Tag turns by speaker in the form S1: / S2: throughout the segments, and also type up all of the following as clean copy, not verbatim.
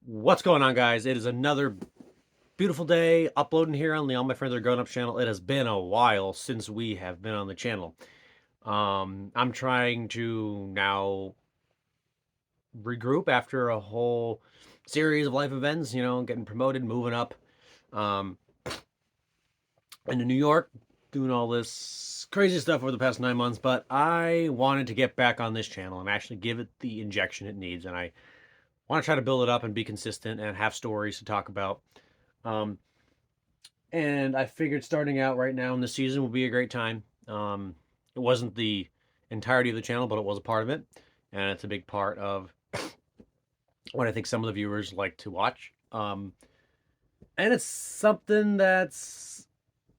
S1: What's going on, guys? It is another beautiful day uploading here on the All My Friends Are Grown Up channel. It has been a while since we have been on the channel. I'm trying to now regroup after a whole series of life events, getting promoted, moving up um, into New York, doing all this crazy stuff over the past 9 months. But I wanted to get back on this channel and actually give it the injection it needs. And I want to try to build it up and be consistent and have stories to talk about. Um, and I figured starting out right now in the season will be a great time. It wasn't the entirety of the channel, but it was a part of it, and it's a big part of what I think some of the viewers like to watch. And it's something that's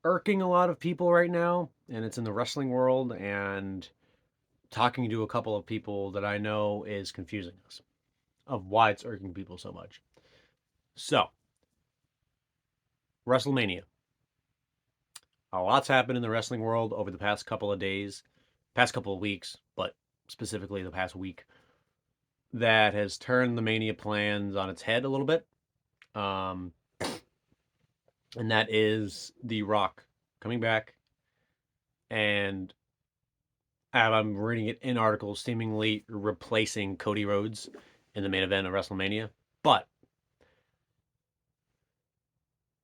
S1: irking a lot of people right now, and it's in the wrestling world. And talking to a couple of people that I know is confusing us of why it's irking people so much. So, Wrestlemania. A lot's happened in the wrestling world over the past couple of days, past couple of weeks, but specifically the past week, that has turned the Mania plans on its head a little bit. Um, and that is The Rock coming back. And I'm reading it in articles, seemingly replacing Cody Rhodes in the main event of WrestleMania. But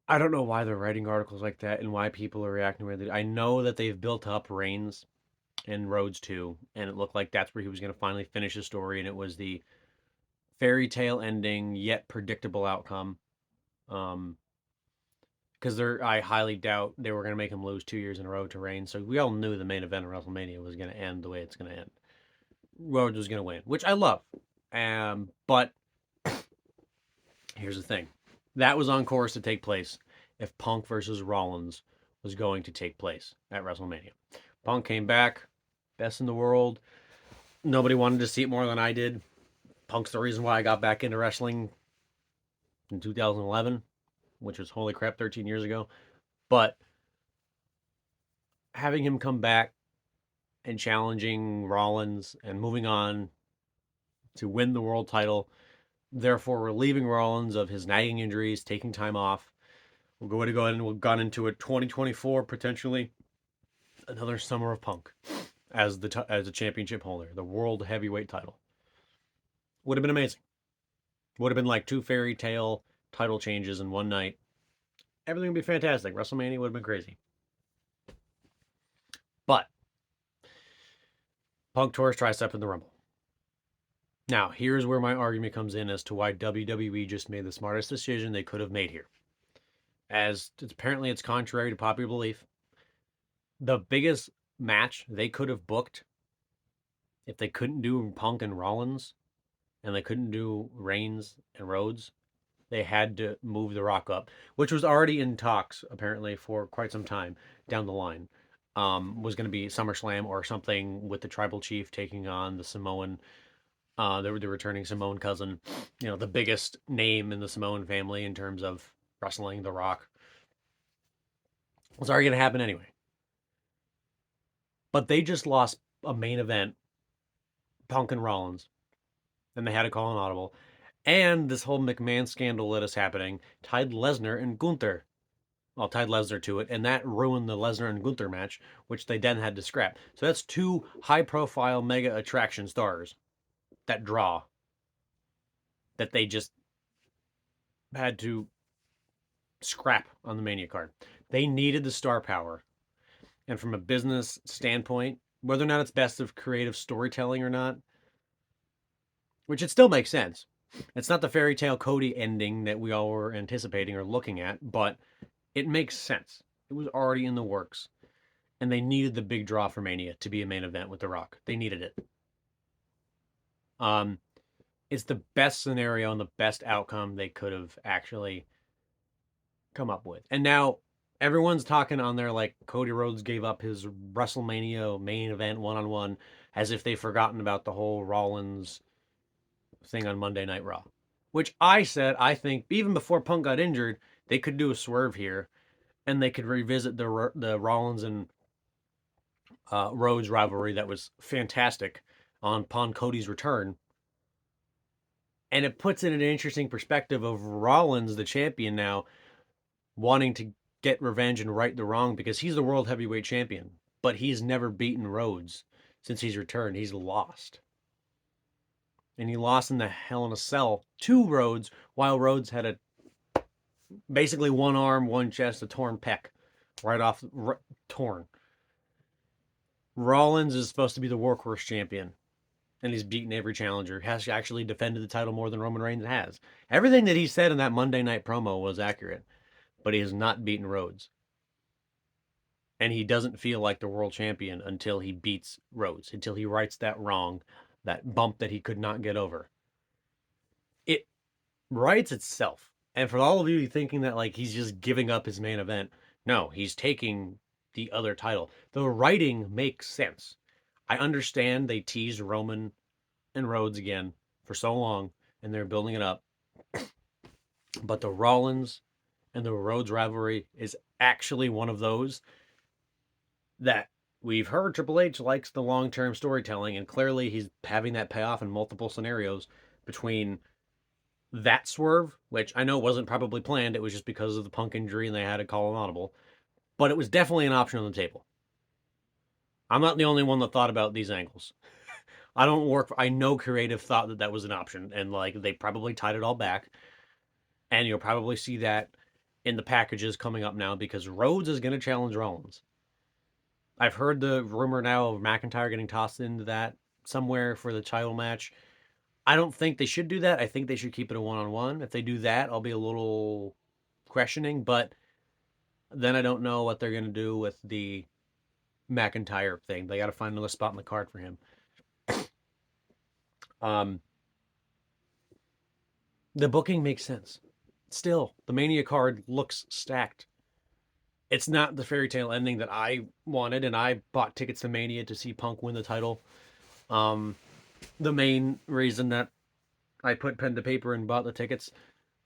S1: I don't know why they're writing articles like that and why people are reacting with it. I know that they've built up Reigns and Rhodes too, and it looked like that's where he was going to finally finish his story, and it was the fairy tale ending yet predictable outcome. Um, because I highly doubt they were going to make him lose 2 years in a row to Reigns. So we all knew the main event of WrestleMania was going to end the way it's going to end. Rhodes was going to win, which I love. But here's the thing: that was on course to take place if Punk versus Rollins was going to take place at WrestleMania. Punk came back, best in the world. Nobody wanted to see it more than I did. Punk's the reason why I got back into wrestling in 2011, which was holy crap, 13 years ago. But having him come back and challenging Rollins and moving on to win the world title, therefore relieving Rollins of his nagging injuries, taking time off. We're going to go ahead and we've gone into a 2024 potentially another summer of Punk as a championship holder, the world heavyweight title. Would have been amazing. Would have been like two fairy tale title changes in one night. Everything would be fantastic. WrestleMania would have been crazy. But Punk tore his tricep in the Rumble. Now, here's where my argument comes in as to why WWE just made the smartest decision they could have made here. As apparently it's contrary to popular belief, the biggest match they could have booked if they couldn't do Punk and Rollins and they couldn't do Reigns and Rhodes, they had to move The Rock up, which was already in talks apparently for quite some time down the line. Was going to be SummerSlam or something with the Tribal Chief taking on the Samoan, the returning Samoan cousin, the biggest name in the Samoan family in terms of wrestling, The Rock. It was already going to happen anyway. But they just lost a main event, Punk and Rollins, and they had to call an audible. And this whole McMahon scandal that is happening tied Lesnar and Gunther. Well, tied Lesnar to it, and that ruined the Lesnar and Gunther match, which they then had to scrap. So that's two high-profile mega attraction stars that draw that they just had to scrap on the Mania card. They needed the star power. And from a business standpoint, whether or not it's best of creative storytelling or not, which it still makes sense. It's not the fairy tale Cody ending that we all were anticipating or looking at, but it makes sense. It was already in the works. And they needed the big draw for Mania to be a main event with The Rock. They needed it. Um, it's the best scenario and the best outcome they could have actually come up with. And now everyone's talking on there like Cody Rhodes gave up his WrestleMania main event one on one as if they've forgotten about the whole Rollins thing on Monday Night Raw. Which I said, I think even before Punk got injured, they could do a swerve here and they could revisit the Rollins and Rhodes rivalry that was fantastic on Cody's return And it puts it in an interesting perspective of Rollins, the champion now, wanting to get revenge and right the wrong because he's the world heavyweight champion, but he's never beaten Rhodes since he's returned. He's lost. And he lost in the Hell in a Cell to Rhodes while Rhodes had a basically one arm, one chest, a torn pec, right off torn. Rollins is supposed to be the workhorse champion, and he's beaten every challenger. Has actually defended the title more than Roman Reigns has. Everything that he said in that Monday night promo was accurate, but he has not beaten Rhodes. And he doesn't feel like the world champion until he beats Rhodes, until he rights that wrong, that bump that he could not get over. It writes itself. And for all of you thinking that like he's just giving up his main event, no, he's taking the other title. The writing makes sense. I understand they teased Roman and Rhodes again for so long and they're building it up. But the Rollins and the Rhodes rivalry is actually one of those that we've heard Triple H likes the long-term storytelling, and clearly he's having that payoff in multiple scenarios between that swerve, which I know wasn't probably planned. It was just because of the Punk injury and they had to call an audible. But it was definitely an option on the table. I'm not the only one that thought about these angles. I don't work for, I know creative thought that that was an option, and like they probably tied it all back. And you'll probably see that in the packages coming up now because Rhodes is going to challenge Rollins. I've heard the rumor now of McIntyre getting tossed into that somewhere for the title match. I don't think they should do that. I think they should keep it a one-on-one. If they do that, I'll be a little questioning, but then I don't know what they're going to do with the McIntyre thing. They got to find another spot in the card for him. Um, the booking makes sense. Still, the Mania card looks stacked. It's not the fairy tale ending that I wanted, and I bought tickets to Mania to see Punk win the title. The main reason that I put pen to paper and bought the tickets,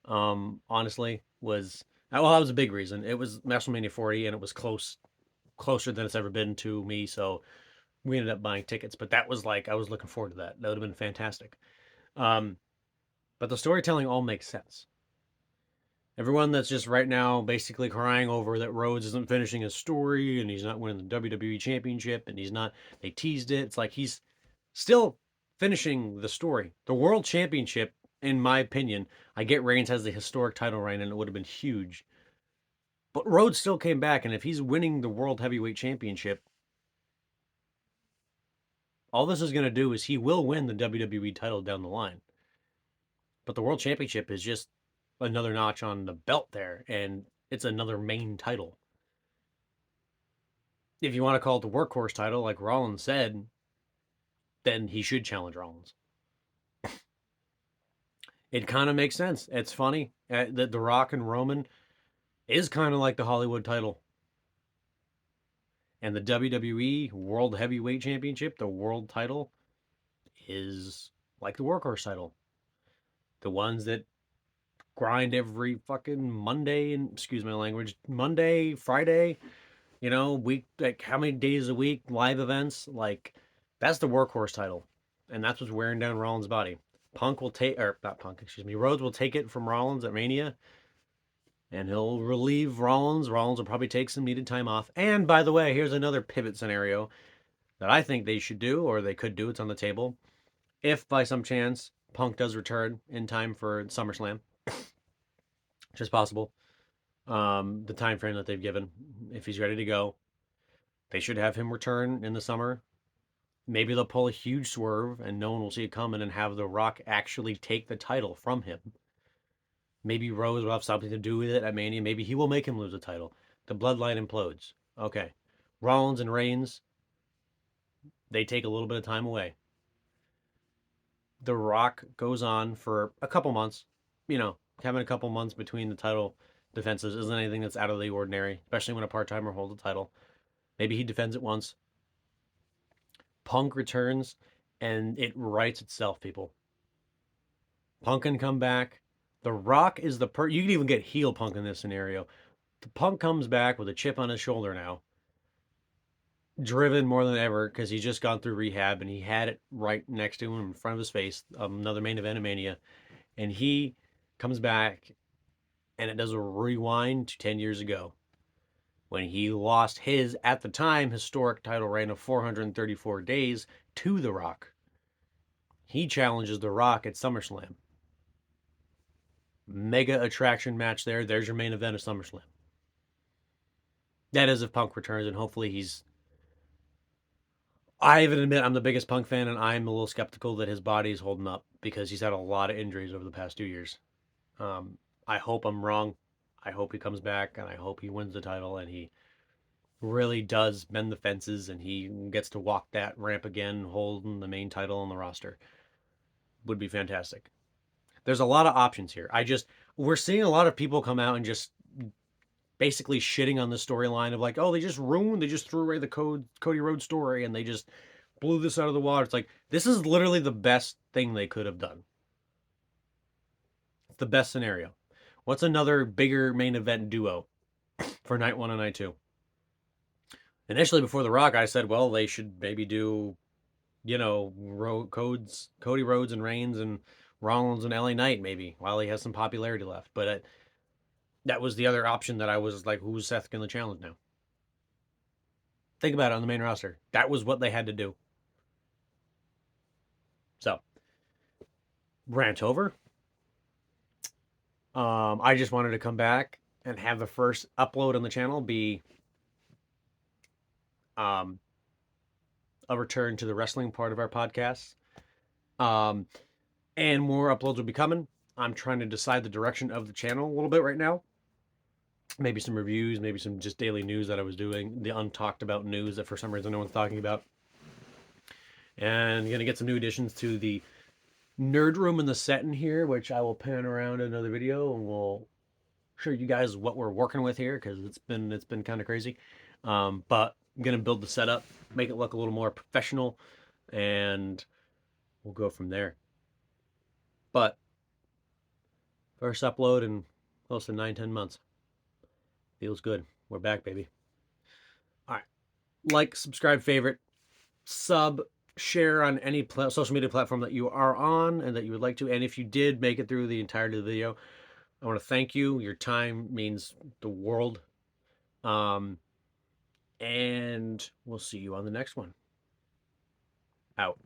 S1: honestly, was well, that was a big reason. It was WrestleMania 40, and it was closer than it's ever been to me. So we ended up buying tickets. But that was like I was looking forward to that. That would have been fantastic. Um, but the storytelling all makes sense. Everyone that's just right now basically crying over that Rhodes isn't finishing his story and he's not winning the WWE Championship and he's not, they teased it. It's like he's still finishing the story. The World Championship, in my opinion, I get Reigns has the historic title reign and it would have been huge. But Rhodes still came back, and if he's winning the World Heavyweight Championship, all this is going to do is he will win the WWE title down the line. But the World Championship is just another notch on the belt there, and it's another main title. If you want to call it the workhorse title, like Rollins said, then he should challenge Rollins. It kind of makes sense. It's funny that The Rock and Roman is kind of like the Hollywood title. And the WWE World Heavyweight Championship, the world title, is like the workhorse title. The ones that grind every fucking Monday and excuse my language, Monday, Friday, week like how many days a week, live events, like that's the workhorse title. And that's what's wearing down Rollins' body. Punk will take or not Punk, excuse me, Rhodes will take it from Rollins at Mania. And he'll relieve Rollins. Rollins will probably take some needed time off. And by the way, here's another pivot scenario that I think they should do, or they could do. It's on the table. If by some chance Punk does return in time for SummerSlam, which is possible, the time frame that they've given, if he's ready to go, they should have him return in the summer. Maybe they'll pull a huge swerve and no one will see it coming and have The Rock actually take the title from him. Maybe Rose will have something to do with it at Mania. Maybe he will make him lose the title. The bloodline implodes. Okay. Rollins and Reigns, they take a little bit of time away. The Rock goes on for a couple months. Having a couple months between the title defenses isn't anything that's out of the ordinary, especially when a part-timer holds the title. Maybe he defends it once. Punk returns, and it writes itself, people. Punk can come back. The Rock is the you can even get heel Punk in this scenario. The Punk comes back with a chip on his shoulder now. driven more than ever because he's just gone through rehab and he had it right next to him in front of his face, another main event of Mania, and he comes back and it does a rewind to 10 years ago when he lost his, at the time, historic title reign of 434 days to The Rock. He challenges The Rock at SummerSlam. Mega attraction match there. There's your main event of SummerSlam. That is if Punk returns, and hopefully he's. I even admit I'm the biggest Punk fan, and I'm a little skeptical that his body is holding up because he's had a lot of injuries over the past 2 years. I hope I'm wrong. I hope he comes back, and I hope he wins the title, and he really does bend the fences, and he gets to walk that ramp again, holding the main title on the roster. Would be fantastic. There's a lot of options here. We're seeing a lot of people come out and just basically shitting on the storyline of like, oh, they just threw away the Cody Rhodes story and they just blew this out of the water. It's like, this is literally the best thing they could have done. It's the best scenario. What's another bigger main event duo for night one and night two? Initially, before The Rock, I said, well, they should maybe do, Cody Rhodes and Reigns and Rollins and LA Knight maybe while he has some popularity left. But that was the other option that I was like, who's Seth going to challenge now? Think about it on the main roster. That was what they had to do. So, rant over. I just wanted to come back and have the first upload on the channel be um, a return to the wrestling part of our podcast. Um, and more uploads will be coming. I'm trying to decide the direction of the channel a little bit right now. Maybe some reviews, maybe some just daily news that I was doing, the untalked about news that for some reason no one's talking about. And going to get some new additions to the nerd room and the set in here, which I will pan around in another video and we'll show you guys what we're working with here because it's been kind of crazy. But I'm gonna build the setup, make it look a little more professional, and we'll go from there. But first upload in close to 9-10 months. Feels good. We're back, baby. All right. Like, subscribe, favorite, sub, share on any social media platform that you are on and that you would like to. And if you did make it through the entirety of the video, I want to thank you. Your time means the world. And we'll see you on the next one. Out.